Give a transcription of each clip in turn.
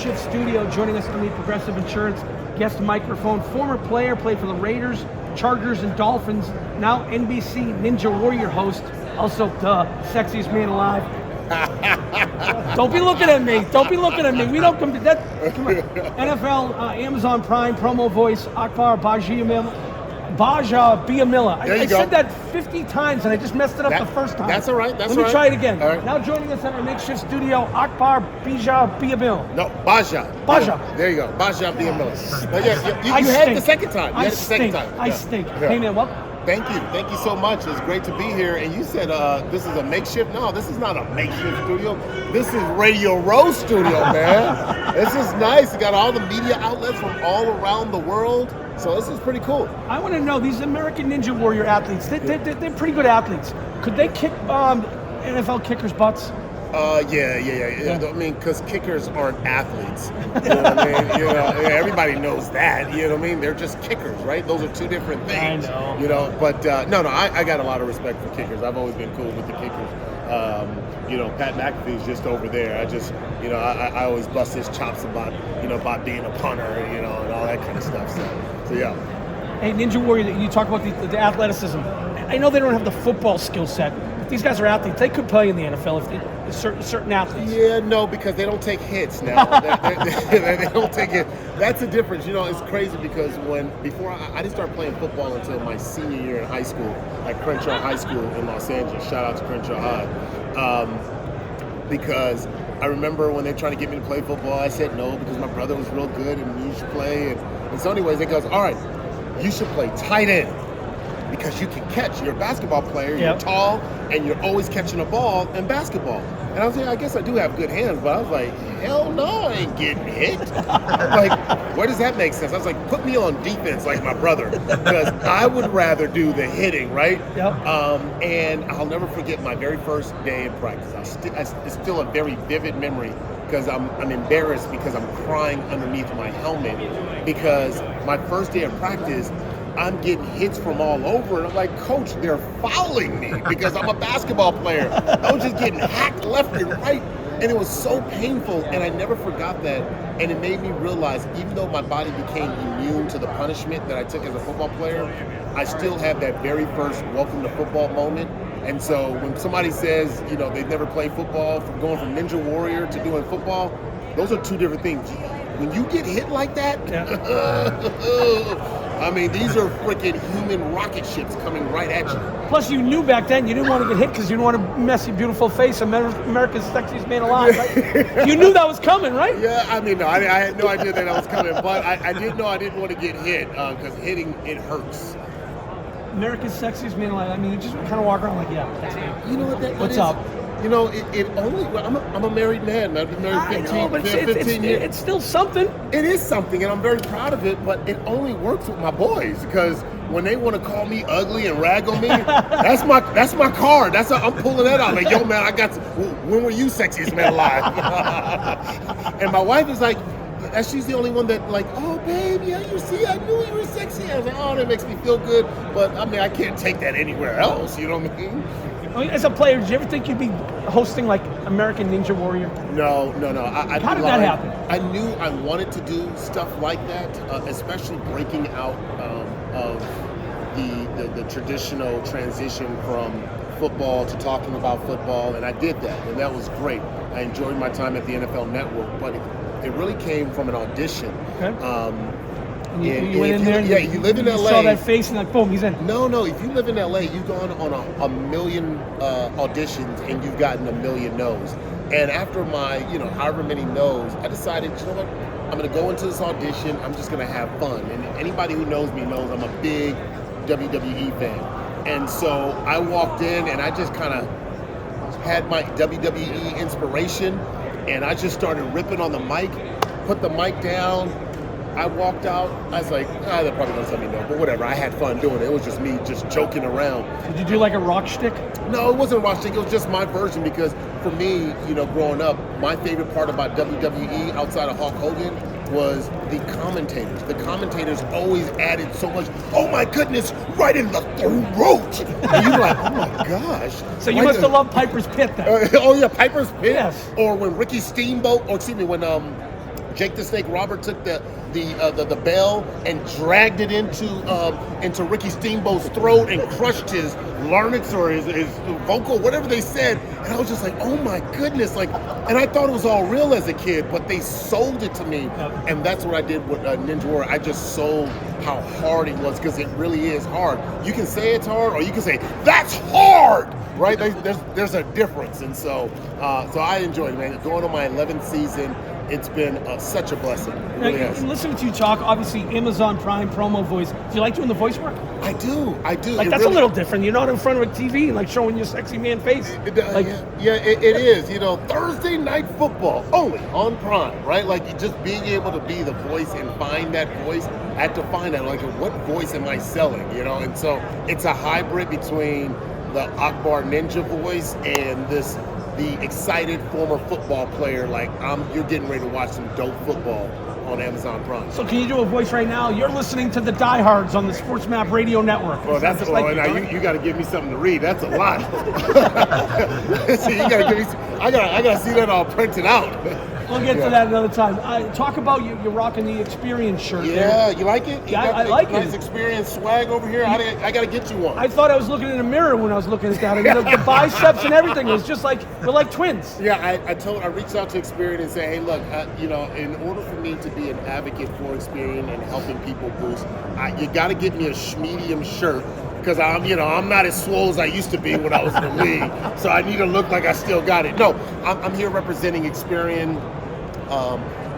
makeshift studio. Joining us on the Progressive Insurance guest microphone, former player, played for the Raiders, Chargers, and Dolphins, now NBC Ninja Warrior host, also the sexiest man alive. Don't be looking at me. Don't be looking at me. We don't come to that. Come on. NFL, Amazon Prime, promo voice, Akbar Gbajabiamila. I said that 50 times and I just messed it up the first time. That's all right. Let me try it again. Right. Now joining us at our makeshift studio, Akbar Gbajabiamila. No, Baja. There you go. Gbajabiamila. You had it the second time. I stink. Yeah. Hey man, welcome. Thank you. Thank you so much. It's great to be here. And you said this is a makeshift. No, this is not a makeshift studio. This is Radio Row Studio, man. This is nice. You got all the media outlets from all around the world. So this is pretty cool. I want to know, these American Ninja Warrior athletes, they're pretty good athletes. Could they kick NFL kickers' butts? Yeah. I mean, because kickers aren't athletes. You know what I mean? Everybody knows that. You know what I mean? They're just kickers, right? Those are two different things. I know. But I got a lot of respect for kickers. I've always been cool with the kickers. Pat McAfee's just over there. I always bust his chops about being a punter, and all that kind of stuff. So yeah. Hey, Ninja Warrior, you talk about the athleticism. I know they don't have the football skill set. But these guys are athletes. They could play in the NFL if certain athletes. Yeah, no, because they don't take hits now. they don't take it. That's the difference. It's crazy because before I didn't start playing football until my senior year in high school at Crenshaw High School in Los Angeles. Shout out to Crenshaw High. Because I remember when they were trying to get me to play football, I said no because my brother was real good and you should play. And so anyways, it goes, all right, you should play tight end because you can catch. You're a basketball player, You're tall, and you're always catching a ball in basketball. And I was like, I guess I do have good hands, but I was like, hell no, I ain't getting hit. I was like, where does that make sense? I was like, put me on defense like my brother because I would rather do the hitting, right? Yep. And I'll never forget my very first day in practice. It's still a very vivid memory because I'm embarrassed because I'm crying underneath my helmet because my first day of practice, I'm getting hits from all over, and I'm like, Coach, they're fouling me because I'm a basketball player. I was just getting hacked left and right, and it was so painful, and I never forgot that, and it made me realize, even though my body became immune to the punishment that I took as a football player, I still have that very first welcome to football moment. And so when somebody says, they've never played football, from going from Ninja Warrior to doing football, those are two different things. When you get hit like that, I mean, these are freaking human rocket ships coming right at you. Plus, you knew back then you didn't want to get hit because you didn't want to mess your beautiful face, America's sexiest man alive, right? You knew that was coming, right? Yeah, I mean, no, I had no idea that was coming, but I did know I didn't want to get hit because hitting, it hurts. America's sexiest man alive. I mean, you just kind of walk around like, yeah, that's me. You know what that What's is? up? It only. I'm a married man. I've been married 15 years. It's still something. It is something, and I'm very proud of it. But it only works with my boys because when they want to call me ugly and rag on me, that's my card. I'm pulling that out. Like, yo, man, when were you sexiest man alive? And my wife is like, she's the only one that like, oh, babe, yeah, you see, I knew you were sexy. I was like, oh, that makes me feel good. But I mean, I can't take that anywhere else. You know what I mean? As a player, did you ever think you'd be hosting like American Ninja Warrior? No. How did that happen? I knew I wanted to do stuff like that, especially breaking out of the traditional transition from football to talking about football, and I did that, and that was great. I enjoyed my time at the NFL Network, but it really came from an audition. Okay. You went in there and you live in LA. You saw that face and like, boom, he's in. No, if you live in LA, you've gone on a million auditions and you've gotten a million no's. And after my, however many no's, I decided, you know what, I'm going to go into this audition, I'm just going to have fun. And anybody who knows me knows I'm a big WWE fan. And so I walked in and I just kind of had my WWE inspiration and I just started ripping on the mic, put the mic down. I walked out, I was like, they're probably gonna tell me no, but whatever, I had fun doing it. It was just me just joking around. Did you do like a rock shtick? No, it wasn't a rock shtick, it was just my version because for me, growing up, my favorite part about WWE outside of Hulk Hogan was the commentators. The commentators always added so much, oh my goodness, right in the throat. And you're like, oh my gosh. So you must have loved Piper's Pit then. Oh yeah, Piper's Pit? Yes. Or when Ricky Steamboat, when Jake the Snake Robert took the bell and dragged it into Ricky Steamboat's throat and crushed his larynx or his vocal, whatever they said. And I was just like, oh my goodness, like, and I thought it was all real as a kid, but they sold it to me, and that's what I did with Ninja Warrior. I just sold how hard it was, because it really is hard. You can say it's hard, or you can say that's hard, right? There's a difference, and so I enjoyed it, man. Going on my 11th season. It's been such a blessing. It really has. Listening to you talk, obviously Amazon Prime promo voice. Do you like doing the voice work? I do. Like, it that's really, a little different. You're not in front of a TV, like showing your sexy man face. It is. You know, Thursday night football only on Prime, right? Like, just being able to be the voice and find that voice. I had to find out, like, what voice am I selling? You know, and so it's a hybrid between the Akbar Ninja voice and the excited former football player, like you're getting ready to watch some dope football on Amazon Prime. So can you do a voice right now? You're listening to the Diehards on the Sportsmap Radio Network. Well, that's now you got to give me something to read. That's a lot. So you got to give me. I got to see that all printed out. We'll get to that another time. Talk about you're rocking the Experience shirt. Yeah, you like it? Yeah, I like nice it. Nice Experience swag over here. I got to get you one. I thought I was looking in a mirror when I was looking at that. I mean, the biceps and everything was just like, we're like twins. Yeah, I reached out to Experience and said, hey, look, you know, in order for me to be an advocate for Experience and helping people boost, you got to get me a medium shirt. Because I'm not as swole as I used to be when I was in the league, so I need to look like I still got it. No, I'm here representing Experian.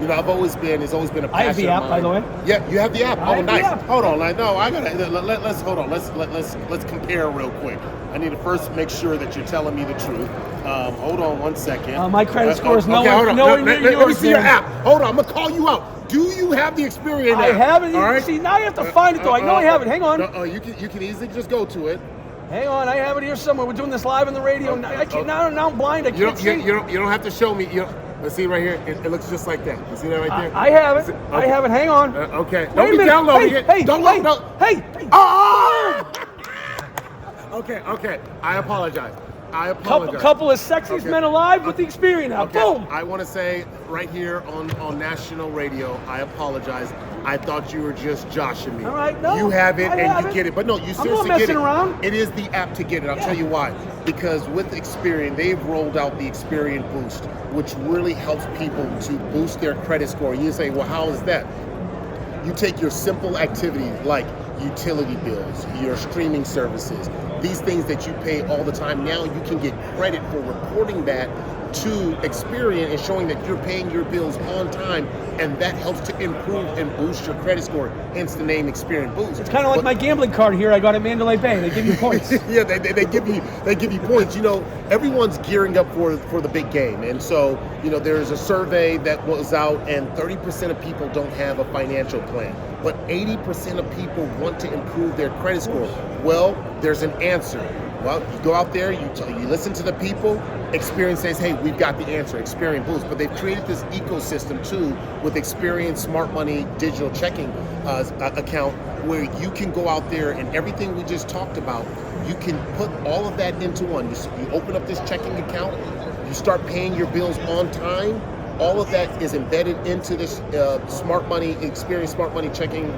You know, it's always been a passion. I have the app, by the way. Yeah, you have the app. Oh, nice. App. Hold on, let's hold on. Let's compare real quick. I need to first make sure that you're telling me the truth. Hold on 1 second. My credit score is nowhere near yours. Let me see your app. Hold on, I'm gonna call you out. Do you have the Experian app? I have it. All right. See, now you have to find it, though. I know I have it. Hang on. You can easily just go to it. Hang on, I have it here somewhere. We're doing this live on the radio. I can't, now I'm blind. I can't see. You don't have to show me. Let's see right here. It looks just like that. You see that right there? I have it. Okay. I have it. Hang on. Okay. Don't be downloading it. Hey, Don't. Hey. Oh! Okay. I apologize. Couple of sexiest men alive with the Experience app. Okay. Boom. I want to say right here on national radio, I apologize. I thought you were just joshing me. All right, no. You have it and you get it. But no, you seriously I'm not messing around. It is the app to get it. I'll tell you why. Because with Experian, they've rolled out the Experian Boost, which really helps people to boost their credit score. You say, well, how is that? You take your simple activities like utility bills, your streaming services, these things that you pay all the time. Now you can get credit for reporting that to Experian and showing that you're paying your bills on time, and that helps to improve and boost your credit score, hence the name Experian Boost. It's kind of like my gambling card here I got at Mandalay Bay. They give you points. Yeah, they give you points. You know, everyone's gearing up for the big game, and so, you know, there's a survey that was out, and 30% of people don't have a financial plan, but 80% of people want to improve their credit score. Well, there's an answer. Well, you go out there, you listen to the people. Experian says, hey, we've got the answer, Experian Boost. But they've created this ecosystem too with Experian Smart Money digital checking account, where you can go out there and everything we just talked about, you can put all of that into one. You open up this checking account, you start paying your bills on time. All of that is embedded into this Smart Money Experian Smart Money checking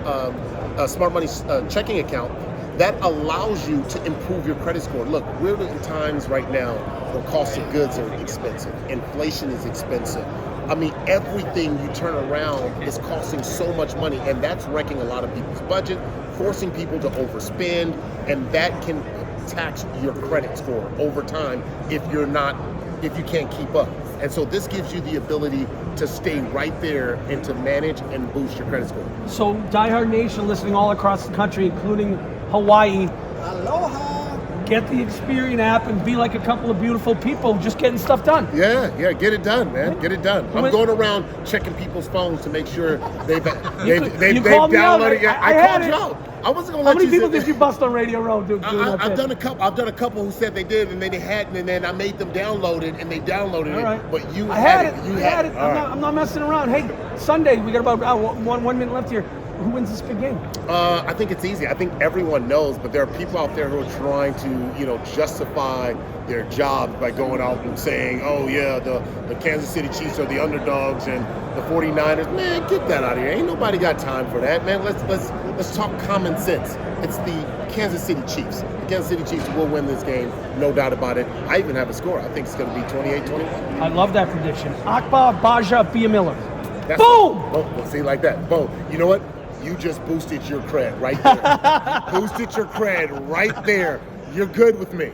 checking account. That allows you to improve your credit score. Look, we're in times right now where cost of goods are expensive. Inflation is expensive. I mean, everything you turn around is costing so much money, and that's wrecking a lot of people's budget, forcing people to overspend, and that can tax your credit score over time if you can't keep up. And so this gives you the ability to stay right there and to manage and boost your credit score. So Diehard Nation listening all across the country, including Hawaii. Aloha. Get the Experian app and be like a couple of beautiful people just getting stuff done. Yeah, get it done, man. Get it done. I'm going around checking people's phones to make sure they've downloaded it. I called you out. I wasn't gonna let you. How many people did you bust on Radio Row, dude? I've done a couple. I've done a couple who said they did, and then they hadn't, and then I made them download it, and they downloaded it. But you had it. You had it. I'm not messing around. Hey, Sunday we got about 1 minute left here. who wins this big game? I think it's easy. I think everyone knows, but there are people out there who are trying to, justify their jobs by going out and saying, oh yeah, the Kansas City Chiefs are the underdogs and the 49ers. Man, get that out of here. Ain't nobody got time for that, man. Let's talk common sense. It's the Kansas City Chiefs. The Kansas City Chiefs will win this game, no doubt about it. I even have a score. I think it's going to be 28-21. I love that prediction. Akbar Gbajabiamila. Boom! Oh, see, like that. Boom. You know what? You just boosted your cred right there. Boosted your cred right there. You're good with me.